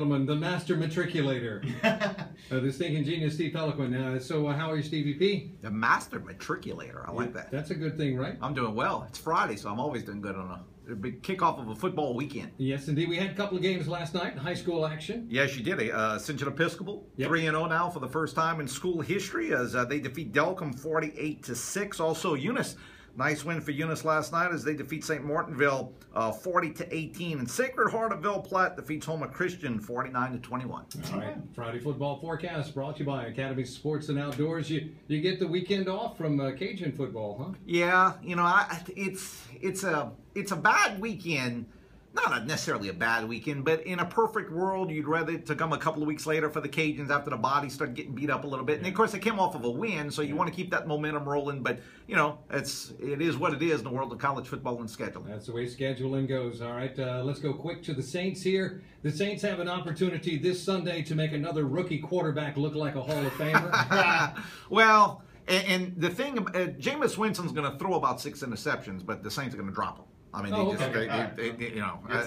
The master matriculator, the stinking genius Steve Pelican. So how are you, Stevie P? The master matriculator. I like that. That's a good thing, right? I'm doing well. It's Friday, so I'm always doing good on a big kickoff of a football weekend. Yes, indeed. We had a couple of games last night in high school action. Yes, you did. Sinton Episcopal, 3-0 now for the first time in school history as they defeat Delcom 48-6. Also, Eunice. Nice win for Eunice last night as they defeat St. Martinville 40-18. And Sacred Heart of Ville Platte defeats Houma Christian 49-21. All right. Friday football forecast brought to you by Academy Sports and Outdoors. You get the weekend off from Cajun football, huh? Yeah, you know, it's a bad weekend. Not necessarily a bad weekend, but in a perfect world, you'd rather it to come a couple of weeks later for the Cajuns after the bodies start getting beat up a little bit. And of course, they came off of a win, so you want to keep that momentum rolling. But you know, it is what it is in the world of college football and scheduling. That's the way scheduling goes. All right, let's go quick to the Saints here. The Saints have an opportunity this Sunday to make another rookie quarterback look like a Hall of Famer. Well, and the thing, Jameis Winston's going to throw about 6 interceptions, but the Saints are going to drop them. I mean,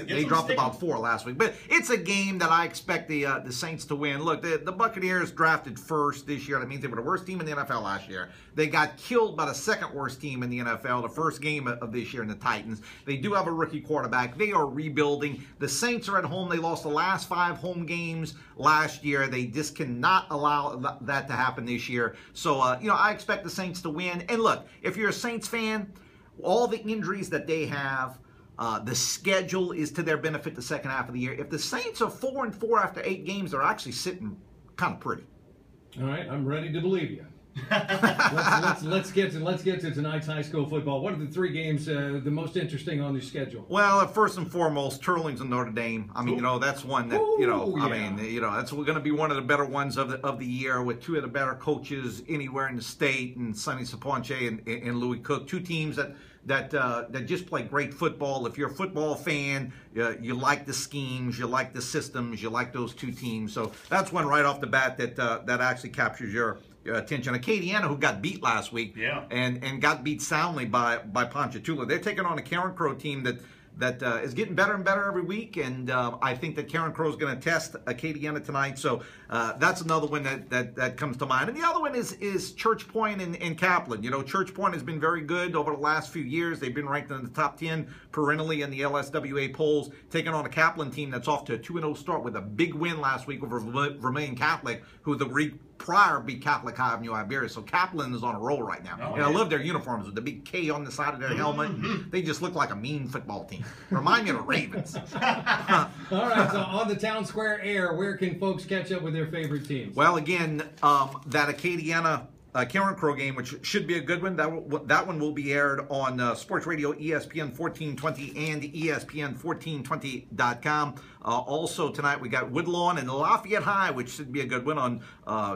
they dropped about 4 last week. But it's a game that I expect the Saints to win. Look, the Buccaneers drafted first this year. That means they were the worst team in the NFL last year. They got killed by the second worst team in the NFL, the first game of this year in the Titans. They do have a rookie quarterback. They are rebuilding. The Saints are at home. They lost the last 5 home games last year. They just cannot allow that to happen this year. So, you know, I expect the Saints to win. And look, if you're a Saints fan, all the injuries that they have, the schedule is to their benefit the second half of the year. If the Saints are 4-4 after 8 games, they're actually sitting kind of pretty. All right, I'm ready to believe you. let's get to tonight's high school football. What are the 3 games the most interesting on the schedule? Well, first and foremost, Turlings and Notre Dame. I mean, you know, that's one that that's going to be one of the better ones of the year with 2 of the better coaches anywhere in the state, and Sonny Saponche and Louis Cook, 2 teams that just play great football. If you're a football fan, you like the schemes, you like the systems, you like those 2 teams. So that's one right off the bat that actually captures your attention. Acadiana, who got beat last week, and got beat soundly by Ponchatoula. They're taking on a Karen Crow team that is getting better and better every week, and I think that Karen Crow is going to test Acadiana tonight. So that's another one that comes to mind. And the other one is Church Point and Kaplan. You know, Church Point has been very good over the last few years. They've been ranked in the top 10 perennially in the LSWA polls, taking on a Kaplan team that's off to a 2-0 start with a big win last week over Vermilion Catholic, who the week prior beat Catholic High of New Iberia. So Kaplan is on a roll right now. And I love their uniforms with the big K on the side of their helmet. They just look like a mean football team. Remind me of the Ravens. All right, so on the Town Square Air, where can folks catch up with their favorite teams? Well, again, that Acadiana Karen Crow game, which should be a good one. That one will be aired on Sports Radio ESPN 1420 and ESPN1420.com. Also tonight we got Woodlawn and Lafayette High, which should be a good one on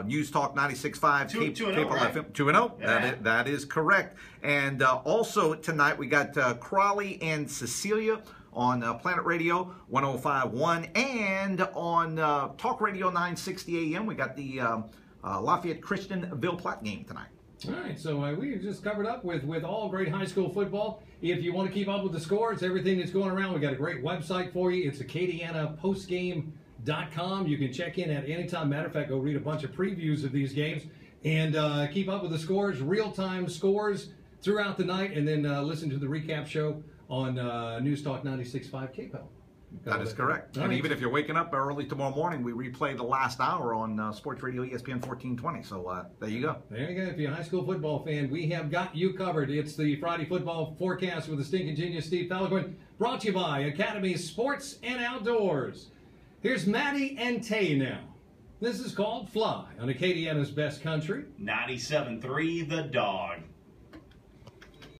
News Talk 96.5. 2-0. Yeah. That is correct. And also tonight we got Crawley and Cecilia on Planet Radio 105.1, and on Talk Radio 960 AM we got the Lafayette Christian Ville Platte game tonight. All right, so we just covered up with all great high school football. If you want to keep up with the scores, everything that's going around, we got a great website for you. It's AcadianaPostgame.com. You can check in at any time. Matter of fact, go read a bunch of previews of these games and keep up with the scores, real-time scores throughout the night, and then listen to the recap show on News Talk 96.5 KPEL. That is correct. And even if you're waking up early tomorrow morning, we replay the last hour on Sports Radio ESPN 1420. So there you go. There you go. If you're a high school football fan, we have got you covered. It's the Friday football forecast with the stinking genius Steve Pelican, brought to you by Academy Sports and Outdoors. Here's Maddie and Tay now. This is called Fly on Acadiana's Best Country. 97.3 The Dog.